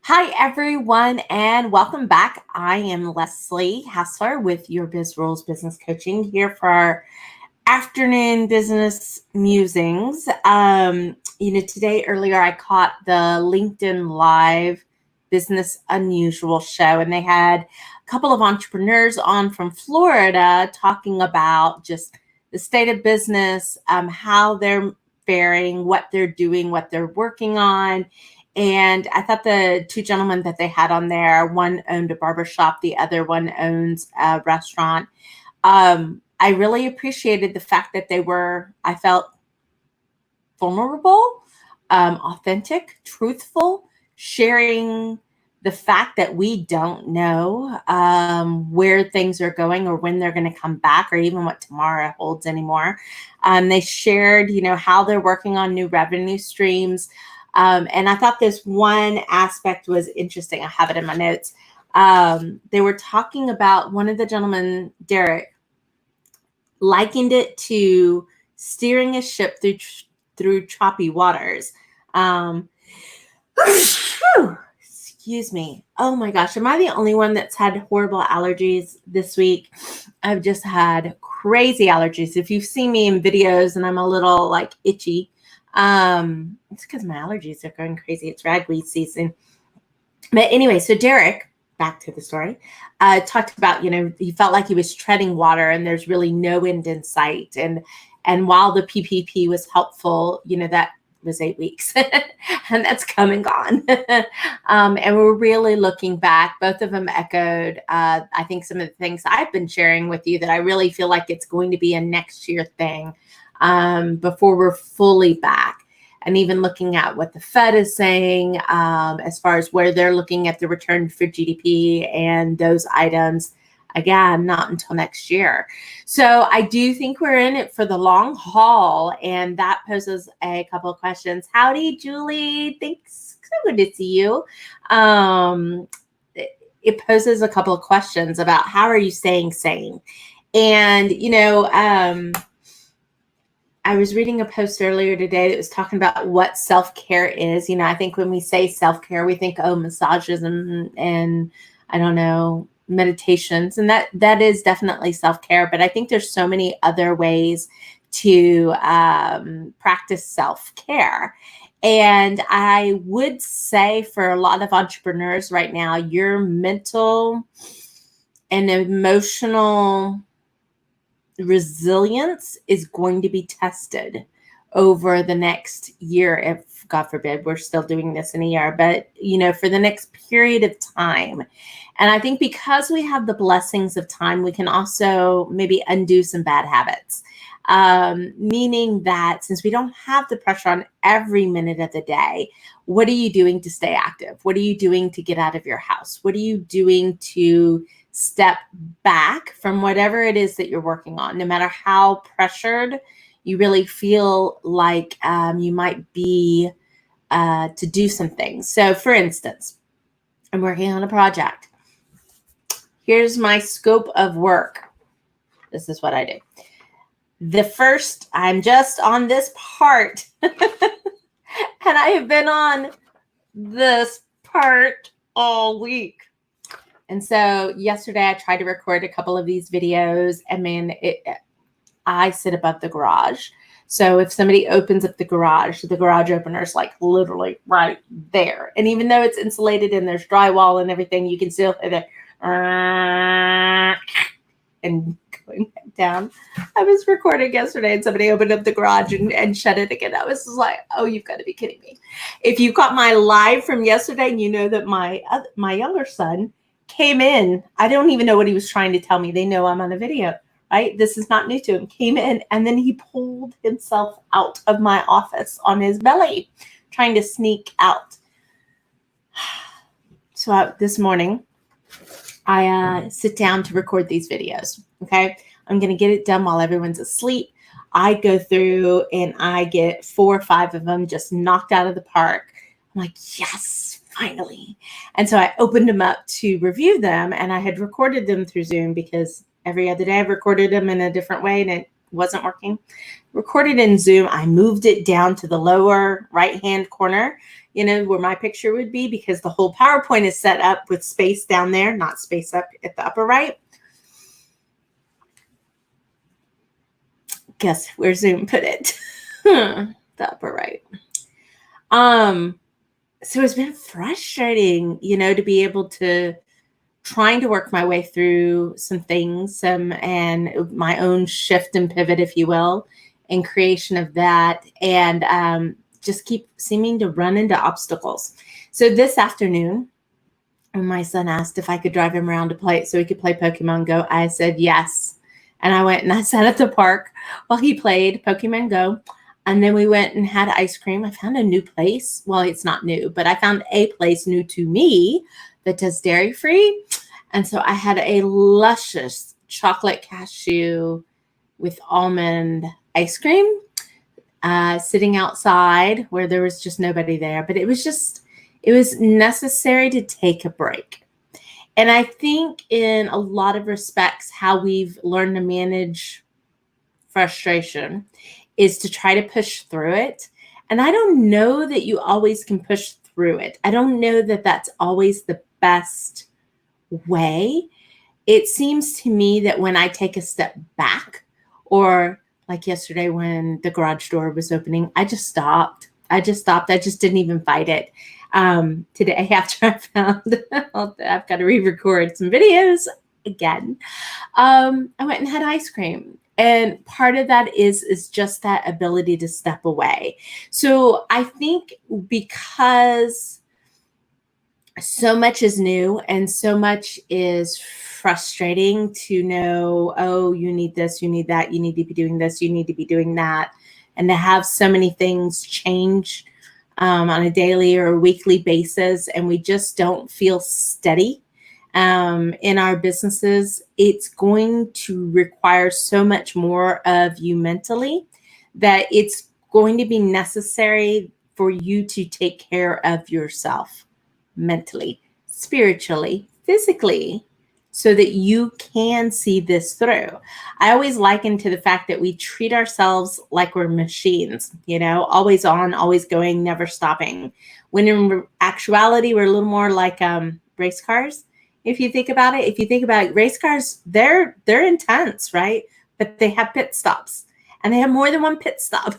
Hi, everyone, and welcome back. I am Leslie Hassler with Your Biz Rules Business Coaching here for our afternoon business musings. Today earlier I caught the LinkedIn Live Business Unusual show, and they had a couple of entrepreneurs on from Florida talking about just the state of business, how they're faring, what they're doing, what they're working on. And I thought the two gentlemen that they had on there, one owned a barbershop, the other one owns a restaurant. I really appreciated the fact that I felt vulnerable, authentic, truthful, sharing the fact that we don't know where things are going or when they're going to come back or even what tomorrow holds anymore. They shared, how they're working on new revenue streams. And I thought this one aspect was interesting. I have it in my notes. They were talking about one of the gentlemen, Derek, likened it to steering a ship through choppy waters. Excuse me. Oh my gosh. Am I the only one that's had horrible allergies this week? I've just had crazy allergies. If you've seen me in videos and I'm a little itchy, it's because my allergies are going crazy. It's ragweed season. But anyway, so Derek, back to the story, talked about, he felt like he was treading water and there's really no end in sight. And while the PPP was helpful, that was 8 weeks and that's come and gone. And we're really looking back. Both of them echoed, I think, some of the things I've been sharing with you that I really feel like it's going to be a next year thing before we're fully back. And even looking at what the Fed is saying as far as where they're looking at the return for GDP and those items, again, not until next year. So I do think we're in it for the long haul, and that poses a couple of questions. Howdy, Julie. Thanks. So good to see you. It poses a couple of questions about how are you staying sane? And, I was reading a post earlier today that was talking about what self-care is. I think when we say self-care, we think, massages and I don't know, meditations. And that is definitely self-care. But I think there's so many other ways to practice self-care. And I would say for a lot of entrepreneurs right now, your mental and emotional resilience is going to be tested over the next year, if God forbid we're still doing this in a year, but for the next period of time. And I think because we have the blessings of time, we can also maybe undo some bad habits, meaning that since we don't have the pressure on every minute of the day, what are you doing to stay active? What are you doing to get out of your house? What are you doing to step back from whatever it is that you're working on, no matter how pressured you really feel like you might be to do some things. So for instance, I'm working on a project. Here's my scope of work. This is what I do. I'm just on this part, and I have been on this part all week. And so yesterday I tried to record a couple of these videos, and man, I sit above the garage. So if somebody opens up the garage opener is literally right there. And even though it's insulated and there's drywall and everything, you can still hear the and going back down. I was recording yesterday and somebody opened up the garage and shut it again. I was just like, oh, you've got to be kidding me. If you caught my live from yesterday, you know that my younger son came in. I don't even know what he was trying to tell me. They know I'm on a video, right? This is not new to him. Came in and then he pulled himself out of my office on his belly, trying to sneak out. So this morning, I sit down to record these videos, okay? I'm going to get it done while everyone's asleep. I go through and I get 4 or 5 of them just knocked out of the park. I'm like, yes, finally. And so I opened them up to review them, and I had recorded them through Zoom because every other day I've recorded them in a different way and it wasn't working. Recorded in Zoom, I moved it down to the lower right-hand corner where my picture would be, because the whole PowerPoint is set up with space down there, not space up at the upper right. Guess where Zoom put it? The upper right. So it's been frustrating, to be able to trying to work my way through some things, and my own shift and pivot, if you will, and creation of that, and just keep seeming to run into obstacles. So this afternoon, when my son asked if I could drive him around to play so he could play Pokemon Go, I said yes. And I went and I sat at the park while he played Pokemon Go. And then we went and had ice cream. I found a new place. Well, it's not new, but I found a place new to me that does dairy free. And so I had a luscious chocolate cashew with almond ice cream sitting outside where there was just nobody there. But it was necessary to take a break. And I think in a lot of respects, how we've learned to manage frustration is to try to push through it. And I don't know that you always can push through it. I don't know that that's always the best way. It seems to me that when I take a step back, or like yesterday when the garage door was opening, I just stopped. I just didn't even fight it. Today, after I found I've got to re-record some videos again, I went and had ice cream. And part of that is just that ability to step away. So I think because so much is new and so much is frustrating to know, oh, you need this, you need that, you need to be doing this, you need to be doing that. And to have so many things change on a daily or a weekly basis, and we just don't feel steady in our businesses, it's going to require so much more of you mentally that it's going to be necessary for you to take care of yourself mentally, spiritually, physically, so that you can see this through. I always liken to the fact that we treat ourselves like we're machines, always on, always going, never stopping. When in actuality, we're a little more like race cars. If you think about it, race cars, they're intense, right? But they have pit stops, and they have more than one pit stop.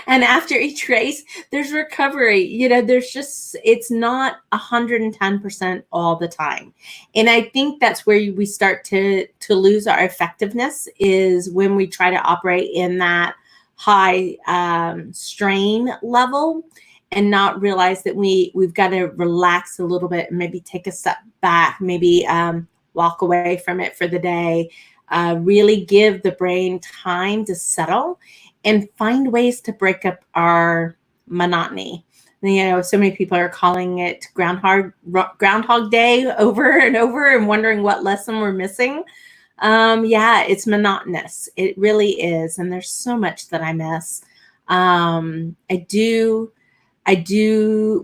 And after each race, there's recovery. It's not 110% all the time. And I think that's where we start to lose our effectiveness, is when we try to operate in that high strain level and not realize that we've got to relax a little bit and maybe take a step back, maybe walk away from it for the day, really give the brain time to settle and find ways to break up our monotony. So many people are calling it Groundhog Day over and over and wondering what lesson we're missing. It's monotonous. It really is. And there's so much that I miss. I do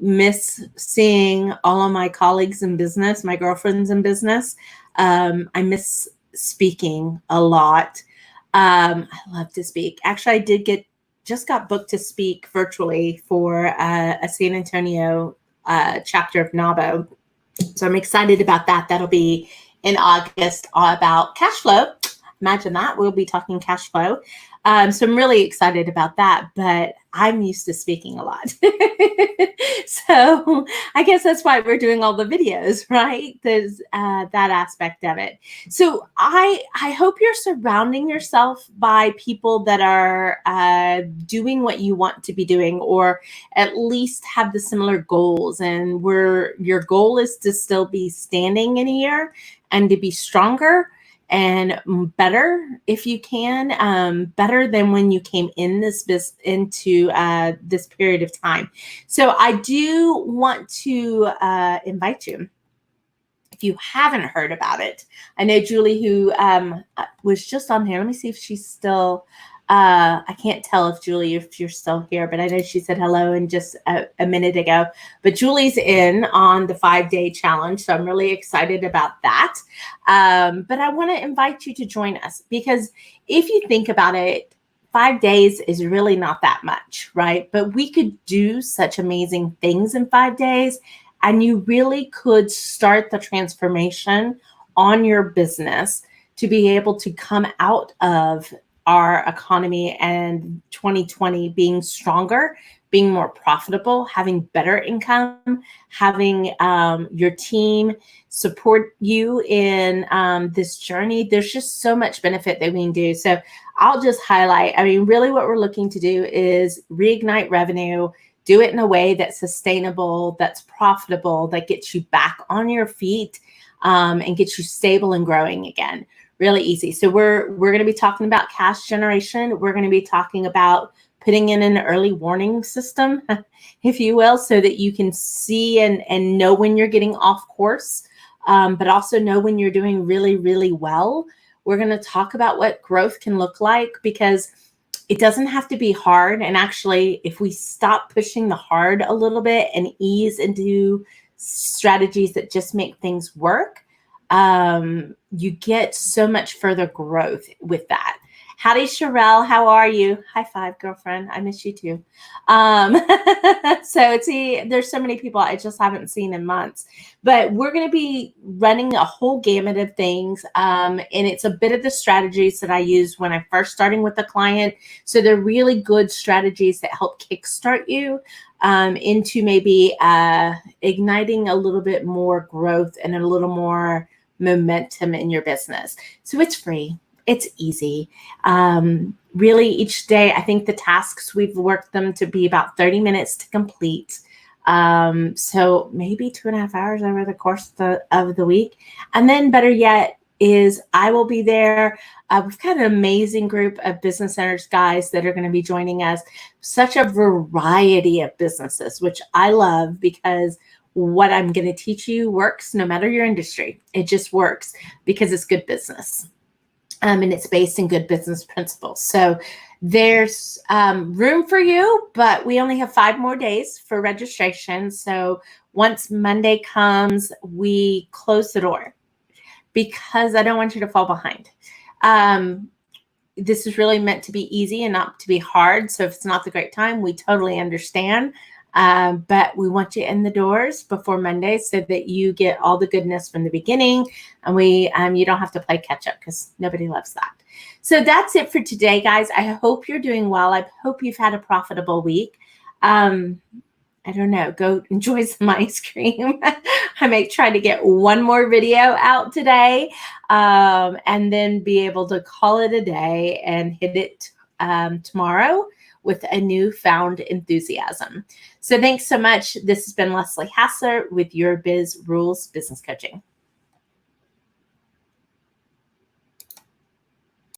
miss seeing all of my colleagues in business, my girlfriends in business. I miss speaking a lot. I love to speak. Actually, I just got booked to speak virtually for a San Antonio chapter of NABO. So I'm excited about that. That'll be in August, about cash flow. Imagine that. We'll be talking cash flow. So I'm really excited about that, but I'm used to speaking a lot. So I guess that's why we're doing all the videos, right? There's that aspect of it. So I hope you're surrounding yourself by people that are doing what you want to be doing, or at least have the similar goals, and where your goal is to still be standing in a year and to be stronger and better, if you can, better than when you came in into this period of time. So I do want to invite you, if you haven't heard about it. I know Julie, who was just on here. Let me see if she's still. I can't tell if Julie, if you're still here, but I know she said hello in just a minute ago. But Julie's in on the 5-day challenge, so I'm really excited about that. But I want to invite you to join us, because if you think about it, 5 days is really not that much, right? But we could do such amazing things in 5 days, and you really could start the transformation on your business to be able to come out of our economy and 2020 being stronger, being more profitable, having better income, having your team support you in this journey. There's just so much benefit that we can do. So I'll just highlight, I mean, really what we're looking to do is reignite revenue, do it in a way that's sustainable, that's profitable, that gets you back on your feet and gets you stable and growing again. Really easy. So we're going to be talking about cash generation. We're going to be talking about putting in an early warning system, if you will, so that you can see and know when you're getting off course, but also know when you're doing really, really well. We're going to talk about what growth can look like, because it doesn't have to be hard. And actually, if we stop pushing the hard a little bit and ease into strategies that just make things work, you get so much further growth with that. Howdy, Sherelle. How are you? High five, girlfriend. I miss you too. So see, there's so many people I just haven't seen in months. But we're going to be running a whole gamut of things. And it's a bit of the strategies that I used when I first starting with a client. So they're really good strategies that help kickstart you into maybe igniting a little bit more growth and a little more momentum in your business. So it's free. It's easy. Really, each day, I think the tasks, we've worked them to be about 30 minutes to complete. So maybe 2.5 hours over the course of the week. And then better yet is I will be there. We've got an amazing group of business owners, guys, that are going to be joining us. Such a variety of businesses, which I love, because what I'm going to teach you works no matter your industry. It just works because it's good business. And it's based in good business principles. So there's room for you, but we only have 5 more days for registration. So once Monday comes, we close the door, because I don't want you to fall behind. This is really meant to be easy and not to be hard. So if it's not the great time, we totally understand. But we want you in the doors before Monday so that you get all the goodness from the beginning, and you don't have to play catch up, because nobody loves that. So that's it for today, guys. I hope you're doing well. I hope you've had a profitable week. I don't know, go enjoy some ice cream. I may try to get one more video out today, and then be able to call it a day and hit it tomorrow with a newfound enthusiasm. So thanks so much. This has been Leslie Hassler with Your Biz Rules Business Coaching.